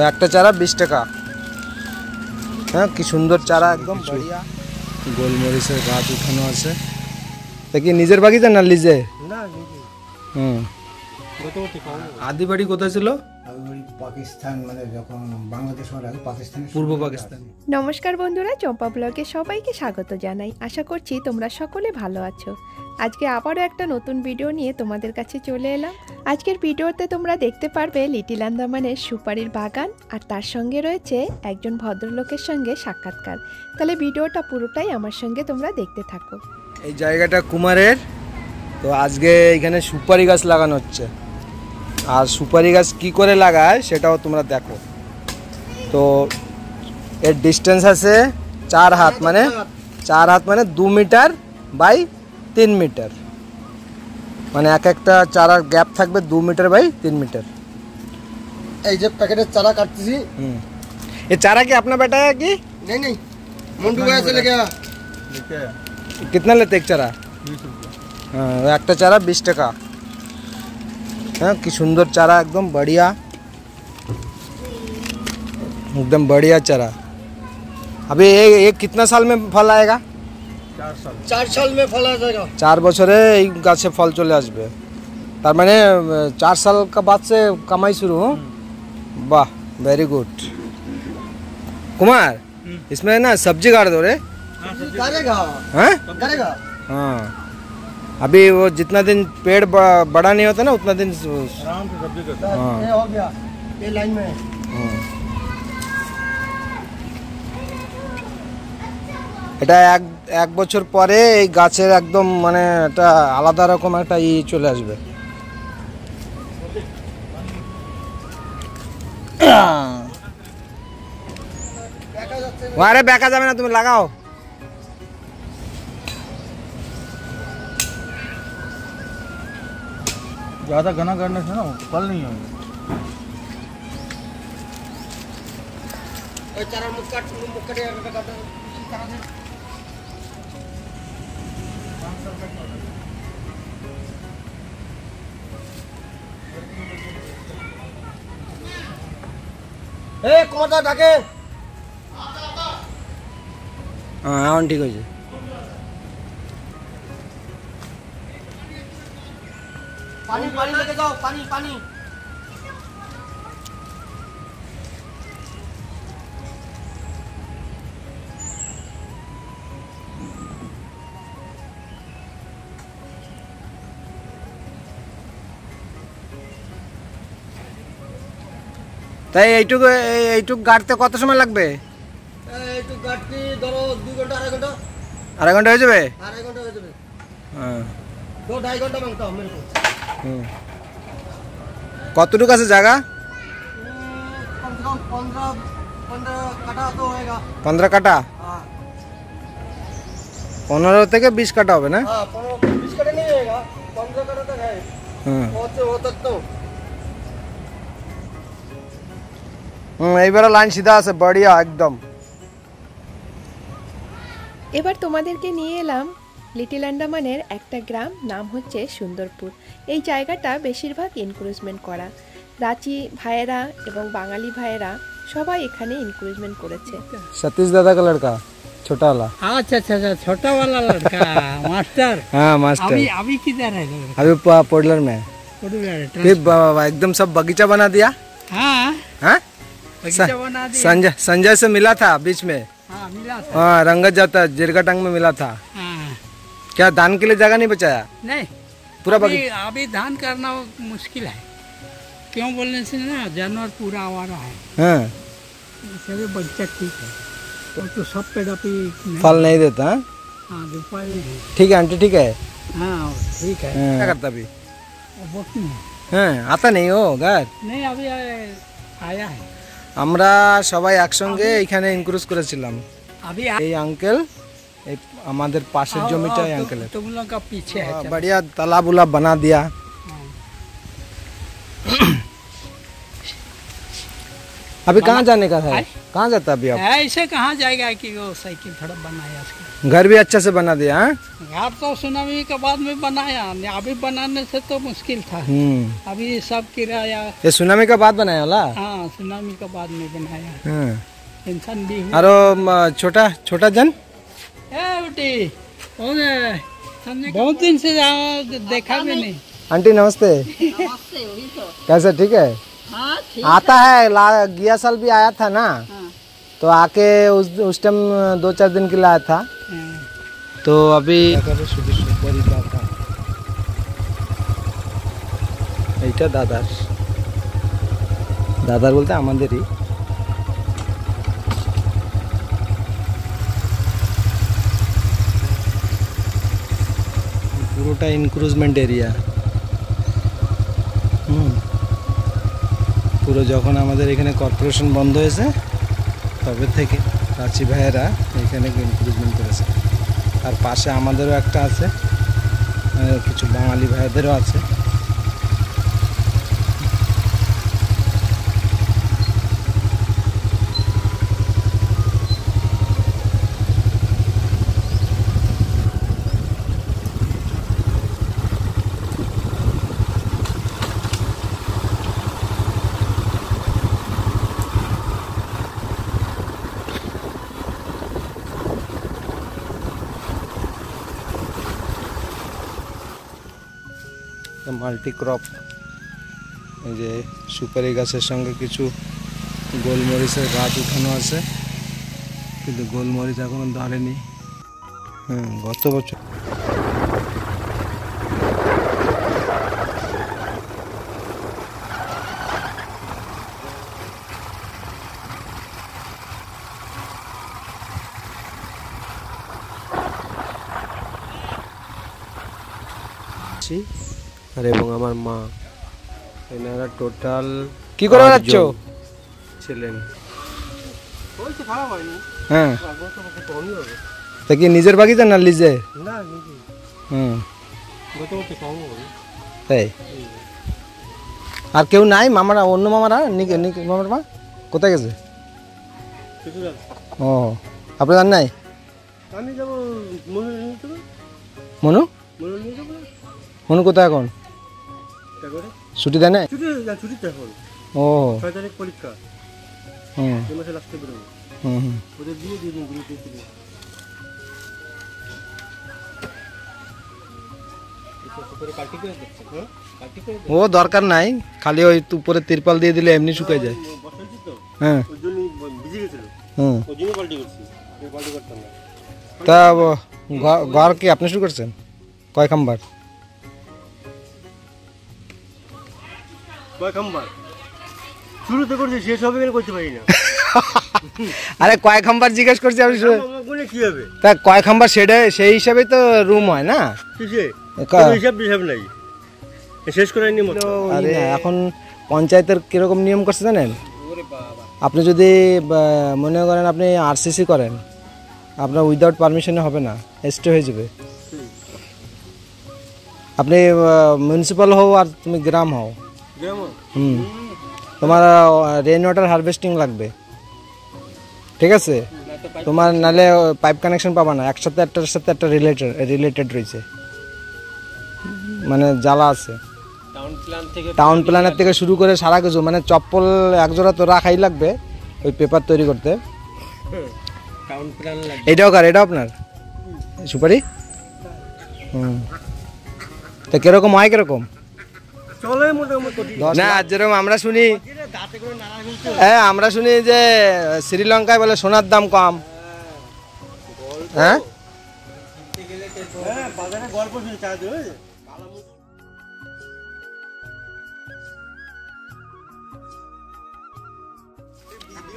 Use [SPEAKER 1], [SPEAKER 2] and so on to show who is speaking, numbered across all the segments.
[SPEAKER 1] একটা চারা 20 টাকা। হ্যাঁ, কি সুন্দর চারা, একদম बढ़िया। গোলমরিচের গাছ উঠানো আছে। তা কি নিজের বাগিচা না লিজে? না, লিজে। আদি বাড়ি কোথায় ছিল? পাকিস্তান, মানে যখন বাংলাদেশ হওয়ার আগে পাকিস্তান, পূর্ব পাকিস্তান।
[SPEAKER 2] নমস্কার বন্ধুরা, চম্পা ব্লগে সবাইকে স্বাগত জানাই। আশা করছি তোমরা সকলে ভালো আছো। আজকে আবারও একটা নতুন ভিডিও নিয়ে তোমাদের কাছে চলে এলাম। আজকের ভিডিওতে তোমরা দেখতে পারবে লিটিল আন্দামানের সুপারির বাগান, আর তার সঙ্গে রয়েছে একজন ভদ্রলোকের সঙ্গে সাক্ষাৎকার। তাহলে ভিডিওটা পুরোটাই আমার সঙ্গে তোমরা দেখতে থাকো।
[SPEAKER 1] এই জায়গাটা কুমারের, তো আজকে এখানে সুপারি গাছ লাগানো হচ্ছে। আর সুপারি গাছ কী করে লাগায় সেটাও তোমরা দেখো। তো এর ডিস্টেন্স আছে 4 হাত, মানে 2 মিটার বাই 3 মিটার, মানে এক একটা চারার গ্যাপ থাকবে 2 মিটার বাই 3 মিটার।
[SPEAKER 3] এই যে প্যাকেটের চারা কাটতেছি।
[SPEAKER 1] ये चारा क्या अपना बेटा है कि
[SPEAKER 3] नहीं मुंडू गया से लेके
[SPEAKER 1] कितना लेते एक चारा?
[SPEAKER 3] 20 रुपया।
[SPEAKER 1] हाँ, একটা চারা 20 টাকা। हाँ, কি সুন্দর চারা, एकदम बढ़िया, एकदम बढ़िया चारा। अभी ये कितना साल में फल आएगा?
[SPEAKER 3] 4 साल में फल आ जाएगा।
[SPEAKER 1] 4 বছরে এই গাছে ফল চলে আসবে। তার মানে 4 साल का बाद से कमाई शुरू हो। वाह, वेरी गुड कुमार। इसमें ना सब्जी गाड़ दो रे।
[SPEAKER 3] करेगा।
[SPEAKER 1] हाँ
[SPEAKER 3] करेगा।
[SPEAKER 1] हाँ, अभी वो जितना दिन पेड़ बड़ा नहीं होता ना उतना दिन
[SPEAKER 3] आराम से सब्जी करता है।
[SPEAKER 1] हाँ।
[SPEAKER 3] ये हो गया, ये लाइन में।
[SPEAKER 1] এটা এক বছর পরে এই গাছের একদম মানে একটা আলাদা রকম একটা চলে আসবে। আরে বেকা যাবে না, তুমি লাগাও।
[SPEAKER 3] ज्यादा घना करने से ना फल नहीं होगा। कुमार डाके।
[SPEAKER 1] হ্যাঁ, এখন ঠিক হয়েছে।
[SPEAKER 3] पानी पानी लेके जाओ, पानी पानी।
[SPEAKER 1] তাই এইটুক গাড়তে কত সময় লাগবে?
[SPEAKER 3] একটু গাড়তি ধরো 2 ঘন্টা,
[SPEAKER 1] আড়াই ঘন্টা হয়ে যাবে।
[SPEAKER 3] হ্যাঁ, 2-2.5 घंटा मांगता हूँ मेरे को।
[SPEAKER 1] কতটুকু আছে জায়গা?
[SPEAKER 3] कम से कम 15 काठा तो होएगा।
[SPEAKER 1] 15 কাটা?
[SPEAKER 3] हाँ
[SPEAKER 1] 15 থেকে 20 কাটা হবে না?
[SPEAKER 3] हाँ, 15-20 काठा नहीं होएगा, 15 काठा तक है। वो तक तो।
[SPEAKER 1] এইবারে লাইন সিধা আছে, বড়িয়া একদম।
[SPEAKER 2] এবার তোমাদেরকে নিয়ে এলাম লিটিল আন্দামানের একটা গ্রাম, নাম হচ্ছে সুন্দরপুর। এই জায়গাটা বেশিরভাগ এনকারেজমেন্ট করা। রাঁচি ভাইয়েরা এবং বাঙালি ভাইয়েরা সবাই এখানে এনকারেজমেন্ট করেছে।
[SPEAKER 1] सतीश दादा का लड़का, छोटा वाला।
[SPEAKER 4] अच्छा अच्छा अच्छा, छोटा वाला लड़का मास्टर।
[SPEAKER 1] हाँ मास्टर।
[SPEAKER 4] अभी किधर है?
[SPEAKER 1] अभी पोडलर में। फिर एकदम सब बगीचा बना दिया।
[SPEAKER 4] हाँ
[SPEAKER 1] हाँ,
[SPEAKER 4] बगीचा बना दिया।
[SPEAKER 1] संजय से मिला था बीच में।
[SPEAKER 4] हाँ मिला था।
[SPEAKER 1] हाँ, रंगत जाता जिरगाटंग में मिला था।
[SPEAKER 4] हाँ
[SPEAKER 1] क्या धान के लिए जगह नहीं बचाया?
[SPEAKER 4] नहीं,
[SPEAKER 1] पूरा
[SPEAKER 4] अभी धान करना मुश्किल है। क्यों बोलने से ना, जानवर पूरा आवारा है।
[SPEAKER 1] हाँ,
[SPEAKER 4] सभी बगीचा ठीक है, तो सब पेड़ अभी
[SPEAKER 1] फल नहीं देता।
[SPEAKER 4] हाँ दुपारी है।
[SPEAKER 1] ठीक है आंटी, ठीक है।
[SPEAKER 4] हाँ ठीक है।
[SPEAKER 1] क्या करता अभी?
[SPEAKER 4] वक्त में
[SPEAKER 1] হ্যাঁ, आता नहीं हो घर?
[SPEAKER 4] नहीं, अभी आया है।
[SPEAKER 1] আমরা সবাই একসঙ্গে এখানে এনকারেজ করেছিলাম।
[SPEAKER 4] अभी
[SPEAKER 1] এই আঙ্কেল, এই আমাদের পাশের জমিটা এই আঙ্কেলের।
[SPEAKER 4] तुम लोग का पीछे है।
[SPEAKER 1] बढ़िया तालाब उलाब बना दिया। अभी कहाँ जाने का है?
[SPEAKER 4] आए?
[SPEAKER 1] कहाँ जाता है अभी आप?
[SPEAKER 4] ऐसे कहाँ जाएगा कि वो साइकिल थोड़ा बनाया उसका।
[SPEAKER 1] घर भी अच्छा से बना दिया हाँ?
[SPEAKER 4] घर तो सुनामी के बाद में बनाया, अभी बनाने से तो मुश्किल था। अभी सब किराया।
[SPEAKER 1] ये सुनामी का बाद बनाया वाला?
[SPEAKER 4] हाँ, सुनामी के बाद में बनाया।
[SPEAKER 1] हाँ।
[SPEAKER 4] टेंशन भी हुआ।
[SPEAKER 1] और छोटा छोटा जन
[SPEAKER 4] ए बेटी, बहुत दिन से देखा भी नहीं।
[SPEAKER 1] आंटी नमस्ते। कैसे ठीक है? आता है गया साल भी आया था ना, तो आके उस टाइम 2-4 दिन के लिए आया था। तो अभी এইটা দাদার দাদার বলতে আমাদেরই। পুরোটা ইনক্রুজমেন্ট এরিয়া। পুরো যখন আমাদের এখানে কর্পোরেশন বন্ধ হয়েছে তবে থেকে রাঁচি ভাইয়েরা এখানে ইনক্রুজমেন্ট করেছে। আর পাশে আমাদেরও একটা আছে, কিছু বাঙালি ভাইদেরও আছে। মাল্টি ক্রপ, এই যে সুপারি গাছের সঙ্গে কিছু গোলমরিচের গাছ উঠানো আছে, কিন্তু গোলমরিচ এখনো ধরেনি। গত বছর আর এবং আমার মা এনারা টোটাল কি করে যাচ্ছ ছিলেন। হ্যাঁ, তা কি নিজের বাগিচা না লিজে? তাই আর কেউ নাই? মামারা, অন্য মামারা, মামার মা কোথায় গেছে? ও, আপনার নাই? মনু মনু কোথায় এখন? ছুটি দেয় না? ও পরীক্ষা। ও দরকার নাই, খালি ওই উপরে তিরপাল দিয়ে দিলে এমনি শুকায় যায়। হ্যাঁ, তা ঘর কি আপনি শুরু করছেন? কয় খাম্বার?
[SPEAKER 3] শুরুতে করছি, শেষ হবে করতে পারি না।
[SPEAKER 1] আরে কয় খাম্বার জিজ্ঞেস করছি আমি।
[SPEAKER 3] কি হবে
[SPEAKER 1] তা কয় খাম্বার সেটা সেই হিসাবে তো রুম হয় না?
[SPEAKER 3] হিসাব নাই, শেষ করে নি।
[SPEAKER 1] আরে এখন পঞ্চায়েতের কিরকম নিয়ম করছে জানেন? আপনি যদি মনে করেন আপনি আরসিসি করেন, আপনার উইদাউট পারমিশনে হবে না, স্টে হয়ে যাবে। আপনি মিউনিসিপাল হও আর তুমি গ্রাম হও, তোমার রেইন ওয়াটার হারভেস্টিং লাগবে, ঠিক আছে? তোমার নালে পাইপ কানেকশন পাবা না, একসাথে একটার সাথে একটা রিলেটেড রয়েছে, মানে জ্বালা আছে। টাউন প্ল্যানের থেকে শুরু করে সারা কিছু, মানে চপ্পল একজোড়া তো রাখাই লাগবে ওই পেপার তৈরি করতে। এটাও কার? এটাও আপনার সুপারি? তা কিরকম হয়? কিরকম না যেরকম আমরা শুনি, হ্যাঁ আমরা শুনি যে শ্রীলঙ্কায় বলে সোনার দাম কম। হ্যাঁ,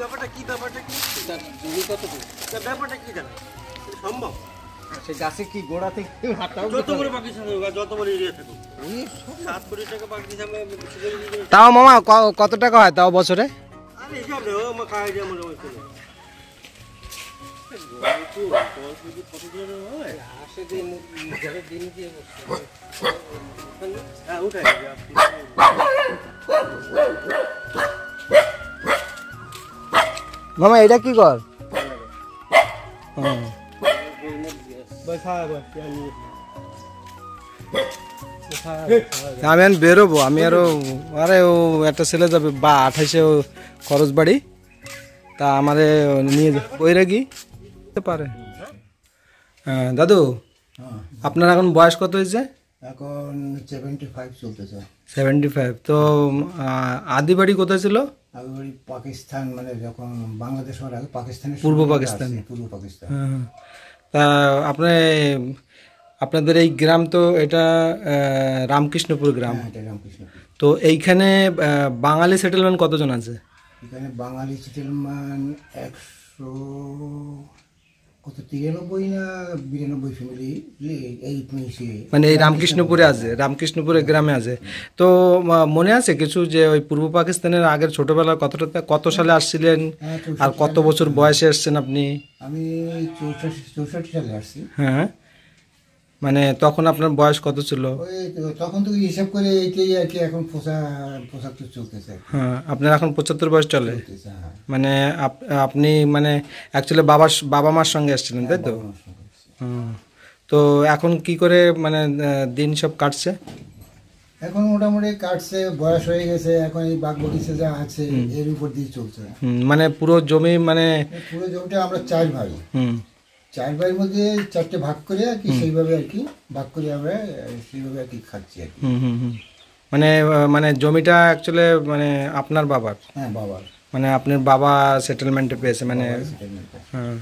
[SPEAKER 3] ব্যাপারটা কি জানা সম্ভব?
[SPEAKER 1] সে গাছে কি গোড়া থেকে
[SPEAKER 3] যত বড় বাগিচা থাকুক, যত বড় এরিয়া থাকুক, 7 কোটি টাকা বাগিচা।
[SPEAKER 1] তাও মামা কত টাকা হয় তাও বছরে?
[SPEAKER 3] আরে হিসাব নেই, আমার খাওয়া যায় মনে হয়।
[SPEAKER 1] মামা এটা কি কর? আমি এখন বেরোবো, আমি আরো আরে ও একটা ছেলে যাবে 28-এ খরচ বাড়ি, তা আমারে নিয়ে ওইরা কি পারে। হ্যাঁ দাদু, আপনার এখন বয়স কত হয়েছে?
[SPEAKER 3] এখন 75 চলতেছে।
[SPEAKER 1] 75। তো আদি বাড়ি কোথায় ছিল?
[SPEAKER 3] আমি বলি পাকিস্তান, মানে যখন বাংলাদেশ হওয়ার আগে পাকিস্তানের
[SPEAKER 1] পূর্ব পাকিস্তান।
[SPEAKER 3] পূর্ব পাকিস্তান।
[SPEAKER 1] হ্যাঁ। তা আপনাদের এই গ্রাম তো এটা রামকৃষ্ণপুর গ্রাম।
[SPEAKER 3] হ্যাঁ, এটা রামকৃষ্ণপুর।
[SPEAKER 1] তো এইখানে বাঙালি সেটেলমেন্ট কতজন আছে?
[SPEAKER 3] এখানে বাঙালি সেটেলমেন্ট 93 না 92 ফ্যামিলি এই মিশে,
[SPEAKER 1] মানে এই রামকৃষ্ণপুরে আছে, রামকৃষ্ণপুরের গ্রামে আছে। তো মনে আছে কিছু যে ওই পূর্ব পাকিস্তানের আগের ছোটবেলা কত সালে আসছিলেন আর কত বছর বয়সে এসছেন আপনি?
[SPEAKER 3] আমি 64 সালে আসছি।
[SPEAKER 1] হ্যাঁ, মানে তখন আপনার বয়স কত ছিল?
[SPEAKER 3] ওই তখন তো হিসাব করে এইটাই আর কি, এখন 75 চলতেছে।
[SPEAKER 1] হ্যাঁ, আপনার এখন 75 বয়স চলে।
[SPEAKER 3] হ্যাঁ,
[SPEAKER 1] মানে আপনি মানে অ্যাকচুয়ালি বাবা মার সঙ্গে এসেছিলেন, তাই তো? হুম। তো এখন কি করে মানে দিন সব কাটছে?
[SPEAKER 3] এখন মোটামুটি কাটছে, বয়স হয়ে গেছে, এখন এই বাঘ বগিচা যা আছে এর উপর দিয়ে চলছে।
[SPEAKER 1] মানে পুরো জমি, মানে
[SPEAKER 3] পুরো জমিটা আমরা 4 ভাই। 4 ভাইয়ের মধ্যে 4টে ভাগ করে আর কি, সেইভাবে আর কি ভাগ করে আমরা সেইভাবে আর কি খাচ্ছি আর কি।
[SPEAKER 1] মানে জমিটা অ্যাকচুয়ালি মানে আপনার বাবার?
[SPEAKER 3] হ্যাঁ, বাবার।
[SPEAKER 1] মানে আপনার বাবা সেটেলমেন্টে পেয়েছে মানে? হ্যাঁ।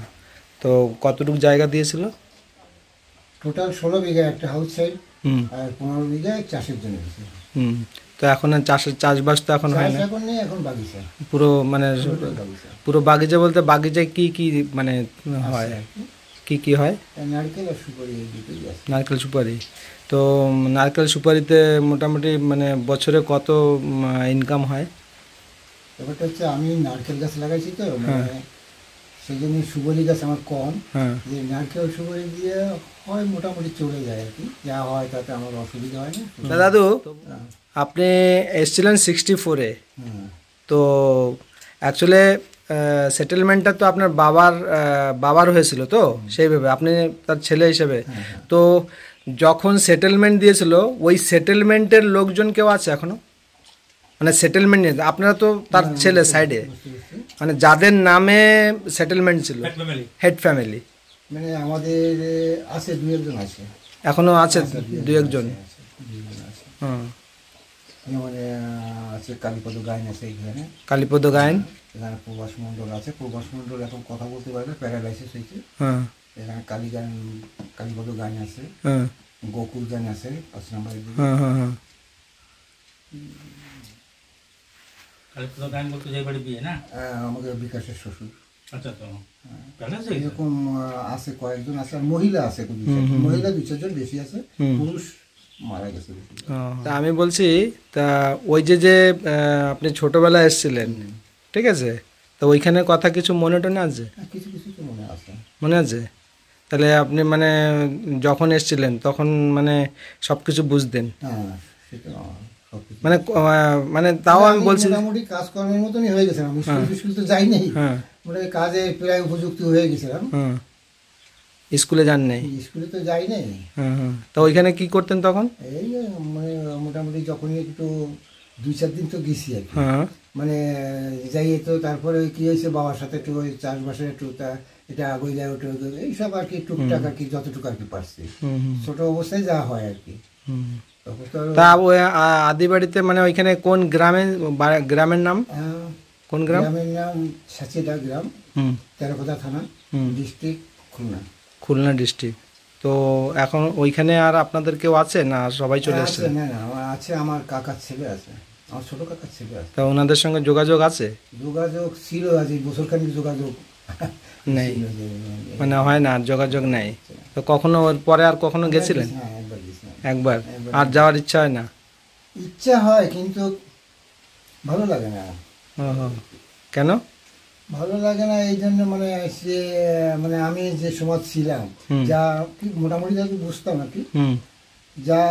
[SPEAKER 1] তো কতটুকু জায়গা দিয়েছিল?
[SPEAKER 3] টোটাল 16 বিঘা একটা হাউস সাইড, আর 15 বিঘা চাষের জন্য দিয়েছে।
[SPEAKER 1] তো এখন চাষবাস তো এখন হয় না,
[SPEAKER 3] এখন নেই, এখন বাগিচা
[SPEAKER 1] পুরো, মানে পুরো বাগিচা বলতে বাগিচায় কি কি মানে হয়, কি হয়?
[SPEAKER 3] নারকেল আর সুপারি, এই দুটোই আছে।
[SPEAKER 1] নারকেল সুপারি। তো নারকেল সুপারিতে মোটামুটি মানে বছরে কত ইনকাম হয়?
[SPEAKER 3] ব্যাপারটা হচ্ছে আমি নারকেল গাছ লাগাইছি তো, মানে সেই জন্য সুপারি গাছ আমার কম। যে নারকেল সুপারি দিয়ে হয় মোটামুটি চলে যায় আর কি, যা হয় তাতে আমার অসুবিধা হয় না।
[SPEAKER 1] দাদু, আপনি এসেছিলেন 64-এ, তো অ্যাকচুয়ালি সেটেলমেন্টটা তো আপনার বাবার হয়েছিল তো, সেইভাবে আপনি তার ছেলে হিসেবে। তো যখন সেটেলমেন্ট দিয়েছিল ওই সেটেলমেন্টের লোকজন কেউ আছে এখনো? মানে সেটেলমেন্ট নিয়ে আপনারা তো তার ছেলে সাইডে, মানে যাদের নামে সেটেলমেন্ট ছিল হেড ফ্যামিলি,
[SPEAKER 3] মানে আমাদের আছে 2-1 আছে,
[SPEAKER 1] এখনো আছে 2-1
[SPEAKER 3] মানে আছে কালীপদ গায়ন আছে এখানে,
[SPEAKER 1] কালীপদ গায়ন।
[SPEAKER 3] এখানে প্রভাস মন্ডল আছে, প্রভাস মন্ডল এখন কথা বলতে পারে না, প্যারালাইসিস হয়েছে। এখানে কালীপদ গায়ন আছে, গোকুল গান আছে 5 নম্বরের দিকে।
[SPEAKER 5] কালীপদ গায়ন বলতে যে বাড়ি বিয়ে না,
[SPEAKER 3] আমাদের বিকাশের শ্বশুর।
[SPEAKER 5] আচ্ছা, তো
[SPEAKER 3] এরকম আছে কয়েকজন আছে, আর মহিলা আছে, মহিলা 2-4 জন বেশি আছে, পুরুষ মারা গেছে।
[SPEAKER 1] তা আমি বলছি, তা ওই যে আপনি ছোটবেলায় এসেছিলেন, ঠিক আছে, তো ওইখানে কথা কিছু মনে টনে আছে?
[SPEAKER 3] কিছু কিছু তো মনে আছে।
[SPEAKER 1] মনে আছে? তাহলে আপনি মানে যখন এসেছিলেন তখন মানে সব কিছু বুঝতেন?
[SPEAKER 3] হ্যাঁ, সেটা
[SPEAKER 1] মানে মানে তাও আমি বলছি
[SPEAKER 3] মোটামুটি কাজকর্মের মতনই হয়ে গেছে। আমি স্কুল তো যাই নাই, মোটামুটি কাজে প্রায় উপযুক্ত হয়ে গেছিলাম।
[SPEAKER 1] স্কুলে যান নাই?
[SPEAKER 3] স্কুলে তো যাই নাই।
[SPEAKER 1] তো ওইখানে কি করতেন তখন?
[SPEAKER 3] এই মানে মোটামুটি যখনই একটু 2-4 দিন তো গেছি আর কি, মানে যাই তো। তারপরে কি হয়েছে, বাবার সাথে একটু ওই চাষবাসের একটু এটা আগে যায়, ওটা এইসব আর কি, টুকটাক আর কি, যতটুকু আর কি পারছি, ছোট অবস্থায় যা হয় আর কি।
[SPEAKER 1] তা ওই আদি বাড়িতে মানে ওইখানে কোন গ্রামের নাম? কোন
[SPEAKER 3] গ্রামের নাম সাচিদা গ্রাম, তেরোপদা থানা, ডিস্ট্রিক্ট খুলনা।
[SPEAKER 1] খুলনা ডিস্ট্রিক্ট। তো এখন ওইখানে আর আপনাদের কেউ আছে না, সবাই চলে আসছে?
[SPEAKER 3] না না, আছে, আমার কাকার ছেলে আছে, আমার ছোট কাকার ছেলে আছে।
[SPEAKER 1] তা ওনাদের সঙ্গে যোগাযোগ আছে?
[SPEAKER 3] যোগাযোগ ছিল, আজ এই বছরখানিক যোগাযোগ
[SPEAKER 1] নেই, মানে হয় না, যোগাযোগ নেই। তো কখনো ওর পরে আর কখনো গেছিলেন? একবার। আর যাওয়ার ইচ্ছা হয় না?
[SPEAKER 3] ইচ্ছা হয়, কিন্তু ভালো লাগে না।
[SPEAKER 1] কেন
[SPEAKER 3] ভালো লাগে না? এই জন্য মানে সে মানে আমি যে সমাজ ছিলাম, যা মোটামুটি যা বুঝতাম আর কি, যা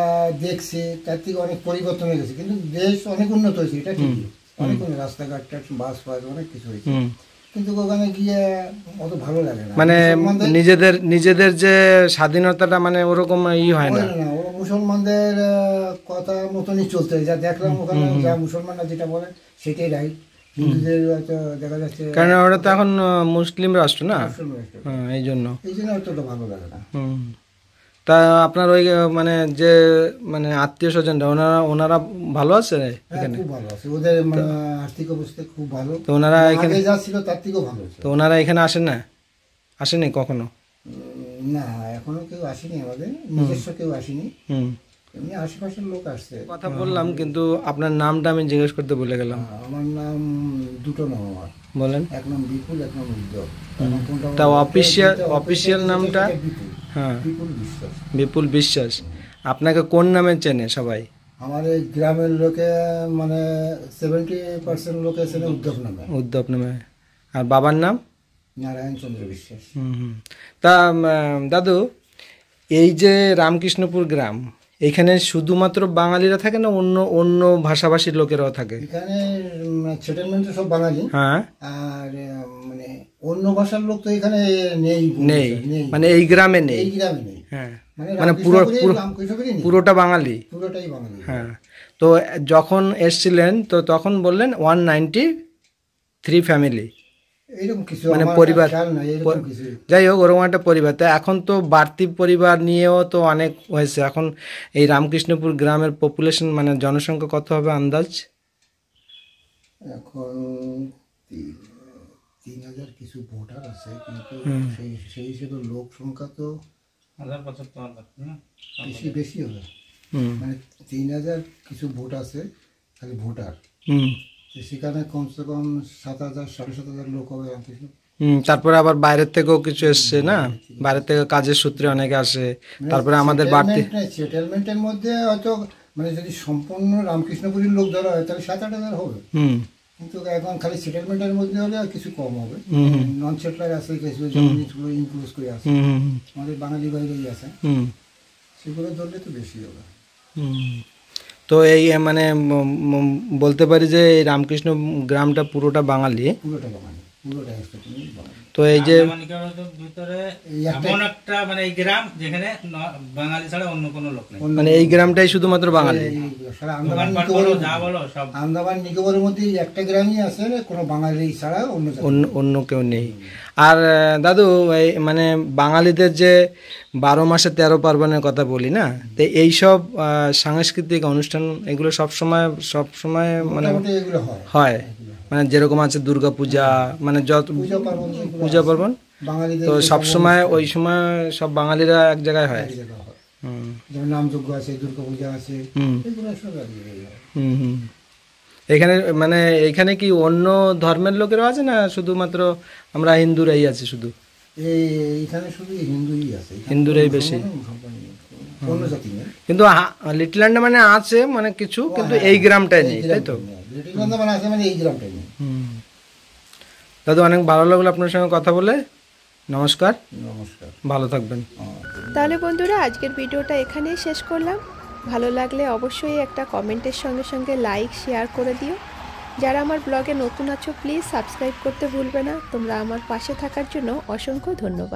[SPEAKER 3] দেখছি তার থেকে অনেক পরিবর্তন হয়ে গেছে। কিন্তু দেশ অনেক উন্নত হয়েছে, এটা ঠিকই, অনেক রাস্তাঘাট, বাস ফাস অনেক কিছু হয়েছে, কিন্তু ওখানে গিয়ে অত ভালো লাগে না।
[SPEAKER 1] মানে
[SPEAKER 3] মুসলমানদের-
[SPEAKER 1] নিজেদের যে স্বাধীনতাটা মানে ওরকম হয় না।
[SPEAKER 3] না, ও মুসলমানদের কথা মতনই চলতে হয়। যা দেখলাম ওখানে, যা মুসলমানরা যেটা বলে সেটাই রাইট। হিন্দুদের হয়তো দেখা যাচ্ছে
[SPEAKER 1] কারণ ওটা তো এখন মুসলিম রাষ্ট্র না,
[SPEAKER 3] মুসলমান রাষ্ট্র।
[SPEAKER 1] এই জন্য।
[SPEAKER 3] এই জন্য অতটা ভালো লাগে না।
[SPEAKER 1] তা আপনার ওই মানে যে মানে আত্মীয় স্বজনরা ওনারা ভালো আছে
[SPEAKER 3] হ্যাঁ,
[SPEAKER 1] এখানে?
[SPEAKER 3] খুব ভালো আছে, ওদের মানে আর্থিক অবস্থা খুব ভালো।
[SPEAKER 1] তো ওনারা এখানে
[SPEAKER 3] আগে যা ছিল তার থেকেও ভালো আছে।
[SPEAKER 1] তো ওনারা এখানে আসেনি কখনো?
[SPEAKER 3] না, এখনো কেউ আসেনি, আমাদের নিজস্ব কেউ আসেনি, এমনি আশেপাশের লোক আসছে।
[SPEAKER 1] কথা বললাম, কিন্তু আপনার নামটা আমি জিজ্ঞেস করতে ভুলে গেলাম।
[SPEAKER 3] আমার নাম দুটো নাম আমার,
[SPEAKER 1] বলেন।
[SPEAKER 3] এক নাম বিপুল, এক নাম উদ্যোগ।
[SPEAKER 1] তা অফিসিয়াল নামটা?
[SPEAKER 3] বিপুল,
[SPEAKER 1] হ্যাঁ,
[SPEAKER 3] বিপুল বিশ্বাস।
[SPEAKER 1] বিপুল বিশ্বাস। আপনাকে কোন নামে চেনে সবাই?
[SPEAKER 3] আমার এই গ্রামের লোকে মানে 70% লোকে চেনে উদ্যোগ নামে।
[SPEAKER 1] উদ্যোগ নামে। আর বাবার নাম?
[SPEAKER 3] নারায়ণ চন্দ্র বিশ্বাস।
[SPEAKER 1] তা দাদু, এই যে রামকৃষ্ণপুর গ্রাম, এখানে শুধুমাত্র বাঙালিরা থাকে না অন্য অন্য ভাষাভাষীর লোকেরাও থাকে?
[SPEAKER 3] এখানে সেটেলমেন্টে সব বাঙালি,
[SPEAKER 1] হ্যাঁ।
[SPEAKER 3] আর মানে অন্য ভাষার লোক তো এখানে নেই,
[SPEAKER 1] নেই, মানে এই গ্রামে নেই।
[SPEAKER 3] এই গ্রামে নেই।
[SPEAKER 1] হ্যাঁ,
[SPEAKER 3] মানে
[SPEAKER 1] মানে
[SPEAKER 3] রামকৃষ্ণপুরে নেই,
[SPEAKER 1] পুরোটা বাঙালি।
[SPEAKER 3] পুরোটাই বাঙালি।
[SPEAKER 1] হ্যাঁ। তো যখন এসছিলেন তো তখন বললেন 193 ফ্যামিলি,
[SPEAKER 3] এইরকম কিছু
[SPEAKER 1] মানে
[SPEAKER 3] আমার
[SPEAKER 1] পরিবার।
[SPEAKER 3] খেয়াল নাই, এরকম কিছু।
[SPEAKER 1] যাই হোক, ওরকম একটা পরিবার। তো এখন তো বাড়তি পরিবার নিয়েও তো অনেক হয়েছে। এখন এই রামকৃষ্ণপুর গ্রামের পপুলেশন মানে জনসংখ্যা কত হবে আন্দাজ?
[SPEAKER 3] এখন 3,000 কিছু ভোটার আছে, কিন্তু সেই হিসেবে লোক সংখ্যা তো
[SPEAKER 5] 1075 লাখ না?
[SPEAKER 3] বেশি হবে। মানে 3,000 কিছু ভোট আছে, খালি ভোটার। তো সেখানে কমসে কম 7,000 7,500 লোক হবে রামকৃষ্ণ।
[SPEAKER 1] তারপরে আবার বাইরের থেকেও কিছু এসছে না, বাইরের থেকে কাজের সূত্রে অনেকে আসে। তারপরে আমাদের বাড়তি
[SPEAKER 3] সেটেলমেন্টের মধ্যে হয়তো মানে যদি সম্পূর্ণ রামকৃষ্ণপুরীর লোক ধরা হয় তাহলে 7-8 হবে। কিন্তু এখন খালি সেটেলমেন্টের মধ্যে হলে আর কিছু কম হবে। নন সেটলার আছে কিছু, জিনিসগুলো ইনক্লুড করে আছে, আমাদের বাঙালি বাইরেই আছে, সেগুলো ধরলে তো বেশি হবে।
[SPEAKER 1] তো এই মানে বলতে পারি যে এই রামকৃষ্ণ গ্রামটা পুরোটা বাঙালি।
[SPEAKER 3] পুরোটা বাঙালি, পুরোটা বাঙালি।
[SPEAKER 1] তো এই যে
[SPEAKER 5] আন্দামানিকার ভিতরে এমন একটা মানে এই গ্রাম যেখানে বাঙালি ছাড়া অন্য কোনো লোক নেই,
[SPEAKER 1] মানে এই গ্রামটাই শুধুমাত্র বাঙালি।
[SPEAKER 3] সারা
[SPEAKER 5] দোকানপাট বলো, যা বলো সব।
[SPEAKER 3] আন্দামান নিকোবরের মধ্যে একটা গ্রামই আছে কোনো বাঙালি ছাড়া
[SPEAKER 1] অন্য কেউ নেই। আর দাদু, এই মানে বাঙালিদের যে 12 মাসে 13 পার্বণের কথা বলি না, তো এইসব সাংস্কৃতিক অনুষ্ঠান এগুলো সবসময় মানে
[SPEAKER 3] এগুলো
[SPEAKER 1] হয়। মানে যেরকম আছে দুর্গা পূজা, মানে যত পূজা পার্বণ,
[SPEAKER 3] বাঙালিদের
[SPEAKER 1] তো সবসময় ওই সময় সব বাঙালিরা এক জায়গায় হয়।
[SPEAKER 3] যেমন নামযজ্ঞ আছে, দুর্গা পূজা আছে, এগুলো সব এক জায়গায় হয়।
[SPEAKER 1] এখানে মানে এখানে কি অন্য ধর্মের লোকেরও আছে না শুধুমাত্র আমরা হিন্দুরাই আছি? শুধু
[SPEAKER 3] এইখানে শুধু হিন্দুই আছে,
[SPEAKER 1] হিন্দুরাই বেশি,
[SPEAKER 3] অন্য জাতি নেই।
[SPEAKER 1] কিন্তু লিটল আন্দামানে আছে মানে কিছু, কিন্তু এই গ্রামটাই নেই, তাই তো?
[SPEAKER 3] লিটল আন্দামান আছে মানে এই গ্রামটাই নেই।
[SPEAKER 1] দাদু, অনেক ভালো লাগলো আপনার সঙ্গে কথা বলে। নমস্কার,
[SPEAKER 3] নমস্কার,
[SPEAKER 1] ভালো থাকবেন।
[SPEAKER 2] তাহলে বন্ধুরা, আজকের ভিডিওটা এখানেই শেষ করলাম। ভালো লাগলে অবশ্যই একটা কমেন্টের সঙ্গে সঙ্গে লাইক শেয়ার করে দিও। যারা আমার ব্লগে নতুন আছো প্লিজ সাবস্ক্রাইব করতে ভুলবে না। তোমরা আমার পাশে থাকার জন্য অসংখ্য ধন্যবাদ।